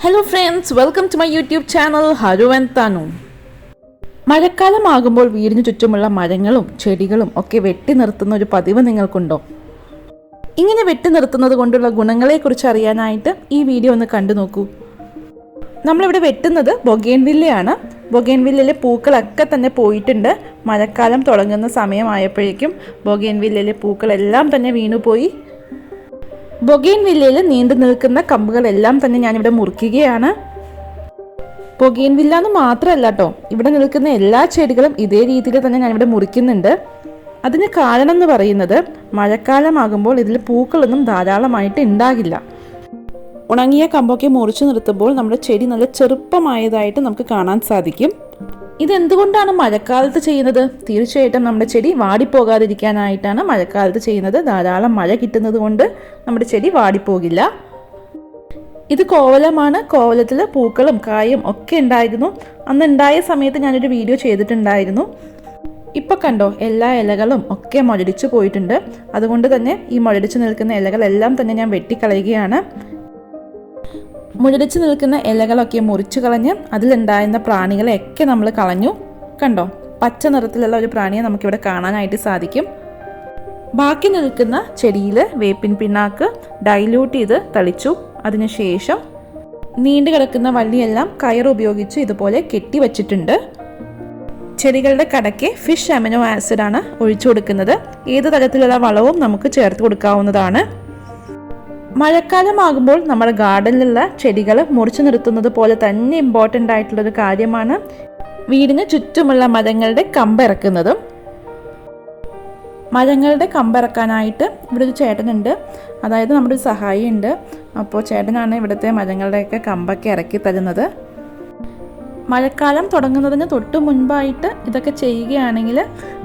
Hello friends, welcome to my YouTube channel Haru and Tanu. മഴക്കാലമാകുമ്പോൾ വീടിന് ചുറ്റുമുള്ള മരങ്ങളും ചെടികളും ഒക്കെ വെട്ടി നിർത്തുന്ന ഒരു പതിവ് നിങ്ങൾക്കുണ്ടോ? ഇങ്ങനെ വെട്ടി നിർത്തുന്നത് കൊണ്ടുള്ള ഗുണങ്ങളെക്കുറിച്ച് അറിയാനായിട്ട് ഈ വീഡിയോ ഒന്ന് കണ്ടു നോക്കൂ. നമ്മളിവിടെ വെട്ടുന്നത് ബൊഗെയിൻവില്ലയാണ്. ബൊഗെയിൻവില്ലയിലെ പൂക്കളൊക്കെ തന്നെ പോയിട്ടുണ്ട്. മഴക്കാലം തുടങ്ങുന്ന സമയമായപ്പോഴേക്കും ബൊഗെയിൻവില്ലയിലെ പൂക്കളെല്ലാം തന്നെ വീണുപോയി. ബൊഗെയിൻവില്ലയിൽ നീണ്ടു നിൽക്കുന്ന കമ്പുകളെല്ലാം തന്നെ ഞാനിവിടെ മുറിക്കുകയാണ്. ബൊഗെയിൻവില്ല എന്ന് മാത്രമല്ല കേട്ടോ, ഇവിടെ നിൽക്കുന്ന എല്ലാ ചെടികളും ഇതേ രീതിയിൽ തന്നെ ഞാനിവിടെ മുറിക്കുന്നുണ്ട്. അതിന് കാരണം എന്ന് പറയുന്നത് മഴക്കാലമാകുമ്പോൾ ഇതിൽ പൂക്കളൊന്നും ധാരാളമായിട്ട് ഉണ്ടാകില്ല. ഉണങ്ങിയ കമ്പൊക്കെ മുറിച്ചു നിർത്തുമ്പോൾ നമ്മുടെ ചെടി നല്ല ചെറുപ്പമായതായിട്ട് നമുക്ക് കാണാൻ സാധിക്കും. ഇതെന്തുകൊണ്ടാണ് മഴക്കാലത്ത് ചെയ്യുന്നത്? തീർച്ചയായിട്ടും നമ്മുടെ ചെടി വാടിപ്പോകാതിരിക്കാനായിട്ടാണ് മഴക്കാലത്ത് ചെയ്യുന്നത്. ധാരാളം മഴ കിട്ടുന്നത് കൊണ്ട് നമ്മുടെ ചെടി വാടിപ്പോകില്ല. ഇത് കോവലമാണ്. കോവലത്തിൽ പൂക്കളും കായും ഒക്കെ ഉണ്ടായിരുന്നു. അന്ന് ഉണ്ടായ സമയത്ത് ഞാനൊരു വീഡിയോ ചെയ്തിട്ടുണ്ടായിരുന്നു. ഇപ്പം കണ്ടോ, എല്ലാ ഇലകളും ഒക്കെ മുരടിച്ചു പോയിട്ടുണ്ട്. അതുകൊണ്ട് തന്നെ ഈ മുരടിച്ചു നിൽക്കുന്ന ഇലകളെല്ലാം തന്നെ ഞാൻ വെട്ടിക്കളയുകയാണ്. മുരടിച്ചു നിൽക്കുന്ന ഇലകളൊക്കെ മുറിച്ചു കളഞ്ഞ് അതിലുണ്ടായിരുന്ന പ്രാണികളെയൊക്കെ നമ്മൾ കളഞ്ഞു. കണ്ടോ, പച്ച നിറത്തിലുള്ള ഒരു പ്രാണിയെ നമുക്കിവിടെ കാണാനായിട്ട് സാധിക്കും. ബാക്കി നിൽക്കുന്ന ചെടിയിൽ വേപ്പിൻ പിണ്ണാക്ക് ഡൈല്യൂട്ട് ചെയ്ത് തളിച്ചു. അതിനുശേഷം നീണ്ടു കിടക്കുന്ന വള്ളിയെല്ലാം കയർ ഉപയോഗിച്ച് ഇതുപോലെ കെട്ടി വച്ചിട്ടുണ്ട്. ചെടികളുടെ കടയ്ക്ക് ഫിഷ് അമിനോ ആസിഡാണ് ഒഴിച്ചു കൊടുക്കുന്നത്. ഏത് തരത്തിലുള്ള വളവും നമുക്ക് ചേർത്ത് കൊടുക്കാവുന്നതാണ്. മഴക്കാലമാകുമ്പോൾ നമ്മുടെ ഗാർഡനിലുള്ള ചെടികൾ മുറിച്ചു നിർത്തുന്നത് പോലെ തന്നെ ഇമ്പോർട്ടൻ്റ് ആയിട്ടുള്ളൊരു കാര്യമാണ് വീടിന് ചുറ്റുമുള്ള മരങ്ങളുടെ കമ്പിറക്കുന്നതും. മരങ്ങളുടെ കമ്പിറക്കാനായിട്ട് ഇവിടെ ഒരു ചേട്ടനുണ്ട്, അതായത് നമ്മുടെ ഒരു സഹായി ഉണ്ട്. അപ്പോൾ ചേട്ടനാണ് ഇവിടുത്തെ മരങ്ങളുടെയൊക്കെ കമ്പൊക്കെ ഇറക്കി തരുന്നത്. മഴക്കാലം തുടങ്ങുന്നതിന് തൊട്ട് മുൻപായിട്ട് ഇതൊക്കെ ചെയ്യുകയാണെങ്കിൽ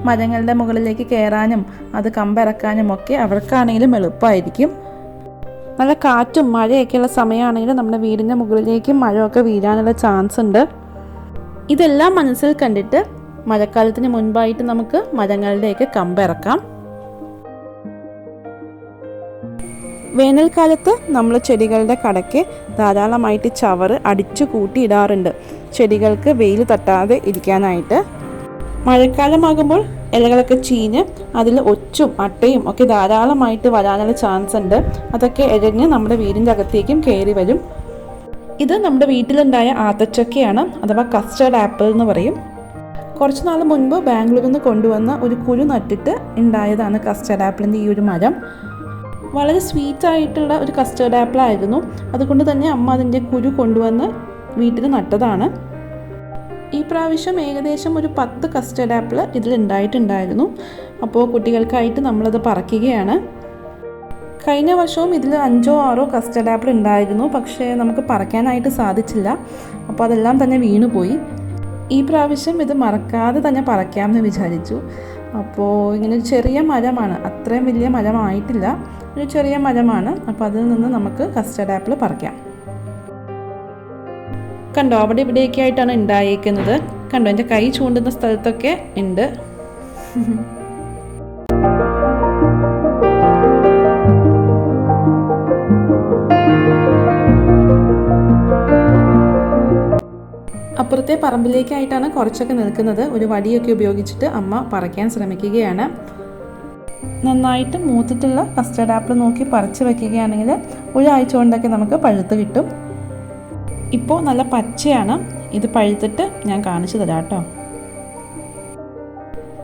മരങ്ങളുടെ മുകളിലേക്ക് കയറാനും അത് കമ്പിറക്കാനും ഒക്കെ അവർക്കാണെങ്കിലും എളുപ്പമായിരിക്കും. നല്ല കാറ്റും മഴയൊക്കെയുള്ള സമയമാണെങ്കിൽ നമ്മുടെ വീടിൻ്റെ മുകളിലേക്ക് മഴയൊക്കെ വീഴാനുള്ള ചാൻസ് ഉണ്ട്. ഇതെല്ലാം മനസ്സിൽ കണ്ടിട്ട് മഴക്കാലത്തിന് മുൻപായിട്ട് നമുക്ക് മരങ്ങളുടെയൊക്കെ കമ്പിറക്കാം. വേനൽക്കാലത്ത് നമ്മൾ ചെടികളുടെ കടയ്ക്ക് ധാരാളമായിട്ട് ചവറ് അടിച്ചു കൂട്ടിയിടാറുണ്ട്, ചെടികൾക്ക് വെയിൽ തട്ടാതെ ഇരിക്കാനായിട്ട്. മഴക്കാലമാകുമ്പോൾ ഇലകളൊക്കെ ചീഞ്ഞ് അതിൽ ഒച്ചും അട്ടയും ഒക്കെ ധാരാളമായിട്ട് വരാനുള്ള ചാൻസ് ഉണ്ട്. അതൊക്കെ ഇഴഞ്ഞ് നമ്മുടെ വീടിൻ്റെ അകത്തേക്കും കയറി വരും. ഇത് നമ്മുടെ വീട്ടിലുണ്ടായ ആത്തച്ചക്കയാണ്, അഥവാ കസ്റ്റേർഡ് ആപ്പിൾ എന്ന് പറയും. കുറച്ച് നാൾ മുൻപ് ബാംഗ്ലൂരിൽ നിന്ന് കൊണ്ടുവന്ന ഒരു കുരു നട്ടിട്ട് ഉണ്ടായതാണ് കസ്റ്റേർഡ് ആപ്പിളിൻ്റെ ഈ ഒരു മരം. വളരെ സ്വീറ്റായിട്ടുള്ള ഒരു കസ്റ്റേർഡ് ആപ്പിൾ ആയിരുന്നു. അതുകൊണ്ട് തന്നെ അമ്മ അതിൻ്റെ കുരു കൊണ്ടുവന്ന് വീട്ടിൽ നട്ടതാണ്. ഈ പ്രാവശ്യം ഏകദേശം ഒരു 10 കസ്റ്റേർഡ് ആപ്പിൾ ഇതിലുണ്ടായിട്ടുണ്ടായിരുന്നു. അപ്പോൾ കുട്ടികൾക്കായിട്ട് നമ്മളത് പറിക്കുകയാണ്. കഴിഞ്ഞ വർഷവും ഇതിൽ 5 or 6 കസ്റ്റേർഡ് ആപ്പിൾ ഉണ്ടായിരുന്നു, പക്ഷേ നമുക്ക് പറിക്കാനായിട്ട് സാധിച്ചില്ല. അപ്പോൾ അതെല്ലാം തന്നെ വീണുപോയി. ഈ പ്രാവശ്യം ഇത് മറക്കാതെ തന്നെ പറിക്കാമെന്ന് വിചാരിച്ചു. അപ്പോൾ ഇങ്ങനെ ഒരു ചെറിയ മരമാണ്, അത്രയും വലിയ മരമായിട്ടില്ല, ഒരു ചെറിയ മരമാണ്. അപ്പോൾ അതിൽ നിന്ന് നമുക്ക് കസ്റ്റേർഡ് ആപ്പിൾ പറിക്കാം. കണ്ടോ, അവിടെ ഇവിടെയൊക്കെ ആയിട്ടാണ് ഉണ്ടായേക്കുന്നത്. കണ്ടോ, എൻ്റെ കൈ ചൂണ്ടുന്ന സ്ഥലത്തൊക്കെ ഉണ്ട്. അപ്പുറത്തെ പറമ്പിലേക്കായിട്ടാണ് കുറച്ചൊക്കെ നിൽക്കുന്നത്. ഒരു വടിയൊക്കെ ഉപയോഗിച്ചിട്ട് അമ്മ പറിക്കാൻ ശ്രമിക്കുകയാണ്. നന്നായിട്ട് മൂത്തിട്ടുള്ള കസ്റ്റേർഡ് ആപ്പിൾ നോക്കി പറിച്ച് വയ്ക്കുകയാണെങ്കിൽ ഒരാഴ്ച കൊണ്ടൊക്കെ നമുക്ക് പഴുത്ത് കിട്ടും. ഇപ്പോൾ നല്ല പച്ചയാണ്. ഇത് പഴുത്തിട്ട് ഞാൻ കാണിച്ചു തരാം കേട്ടോ.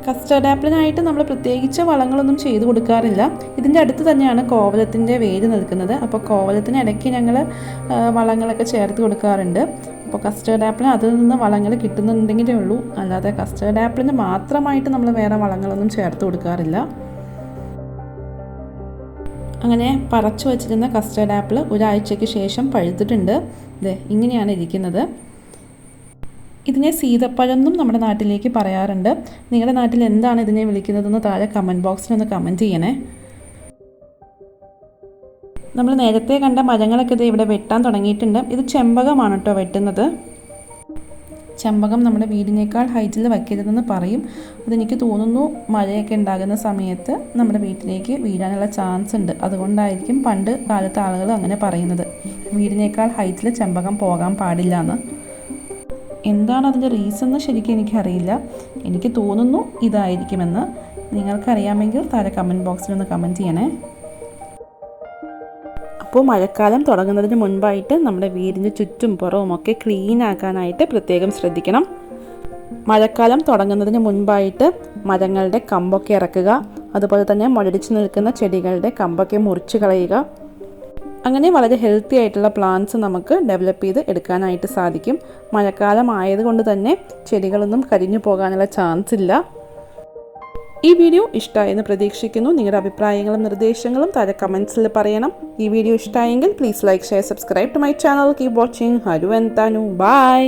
കസ്റ്റേർഡ് ആപ്പിളിനായിട്ട് നമ്മൾ പ്രത്യേകിച്ച് വളങ്ങളൊന്നും ചെയ്തു കൊടുക്കാറില്ല. ഇതിൻ്റെ അടുത്ത് തന്നെയാണ് കോവലത്തിൻ്റെ വേര് നിൽക്കുന്നത്. അപ്പോൾ കോവലത്തിന് ഇടയ്ക്ക് ഞങ്ങൾ വളങ്ങളൊക്കെ ചേർത്ത് കൊടുക്കാറുണ്ട്. അപ്പോൾ കസ്റ്റേർഡ് ആപ്പിളിന് അതിൽ നിന്ന് വളങ്ങൾ കിട്ടുന്നുണ്ടെങ്കിലേ ഉള്ളൂ, അല്ലാതെ കസ്റ്റേർഡ് ആപ്പിളിന് മാത്രമായിട്ട് നമ്മൾ വേറെ വളങ്ങളൊന്നും ചേർത്ത് കൊടുക്കാറില്ല. അങ്ങനെ പറിച്ചു വച്ചിരുന്ന കസ്റ്റേർഡ് ആപ്പിൾ ഒരാഴ്ചയ്ക്ക് ശേഷം പഴുത്തിട്ടുണ്ട്. ഇങ്ങനെയാണ് ഇരിക്കുന്നത്. ഇതിനെ സീതപ്പഴം എന്നും നമ്മുടെ നാട്ടിലേക്ക് പറയാറുണ്ട്. നിങ്ങളുടെ നാട്ടിൽ എന്താണ് ഇതിനെ വിളിക്കുന്നതെന്ന് താഴെ കമൻറ്റ് ബോക്സിലൊന്ന് കമൻറ്റ് ചെയ്യണേ. നമ്മൾ നേരത്തെ കണ്ട മരങ്ങളൊക്കെ ഇത് ഇവിടെ വെട്ടാൻ തുടങ്ങിയിട്ടുണ്ട്. ഇത് ചെമ്പകമാണ് കേട്ടോ വെട്ടുന്നത്. ചെമ്പകം നമ്മുടെ വീടിനേക്കാൾ ഹൈറ്റിൽ വയ്ക്കരുതെന്ന് പറയും. അതെനിക്ക് തോന്നുന്നു മഴയൊക്കെ ഉണ്ടാകുന്ന സമയത്ത് നമ്മുടെ വീട്ടിലേക്ക് വീഴാനുള്ള ചാൻസ് ഉണ്ട്. അതുകൊണ്ടായിരിക്കും പണ്ട് കാലത്തെ ആളുകൾ അങ്ങനെ പറയുന്നത്, വീടിനേക്കാൾ ഹൈറ്റിൽ ചെമ്പകം പോകാൻ പാടില്ല എന്ന്. എന്താണ് അതിൻ്റെ റീസൺ എന്ന് ശരിക്കും എനിക്കറിയില്ല. എനിക്ക് തോന്നുന്നു ഇതായിരിക്കുമെന്ന്. നിങ്ങൾക്കറിയാമെങ്കിൽ താഴെ കമൻറ്റ് ബോക്സിലൊന്ന് കമൻറ്റ് ചെയ്യണേ. അപ്പോൾ മഴക്കാലം തുടങ്ങുന്നതിന് മുൻപായിട്ട് നമ്മുടെ വീടിൻ്റെ ചുറ്റും പുറവും ഒക്കെ ക്ലീൻ ആക്കാനായിട്ട് പ്രത്യേകം ശ്രദ്ധിക്കണം. മഴക്കാലം തുടങ്ങുന്നതിന് മുൻപായിട്ട് മരങ്ങളുടെ കമ്പൊക്കെ ഇറക്കുക. അതുപോലെ തന്നെ മുരടിച്ച് നിൽക്കുന്ന ചെടികളുടെ കമ്പൊക്കെ മുറിച്ച് കളയുക. അങ്ങനെ വളരെ ഹെൽത്തി ആയിട്ടുള്ള പ്ലാന്റ്സ് നമുക്ക് ഡെവലപ്പ് ചെയ്ത് എടുക്കാനായിട്ട് സാധിക്കും. മഴക്കാലം ആയതുകൊണ്ട് തന്നെ ചെടികളൊന്നും കരിഞ്ഞു പോകാനുള്ള ചാൻസ് ഇല്ല. ഈ വീഡിയോ ഇഷ്ടമായെന്ന് പ്രതീക്ഷിക്കുന്നു. നിങ്ങളുടെ അഭിപ്രായങ്ങളും നിർദ്ദേശങ്ങളും താഴെ കമൻസിൽ പറയണം. ഈ വീഡിയോ ഇഷ്ടമായെങ്കിൽ please like, share, subscribe to my channel. Keep watching. Haru and Thanu. By.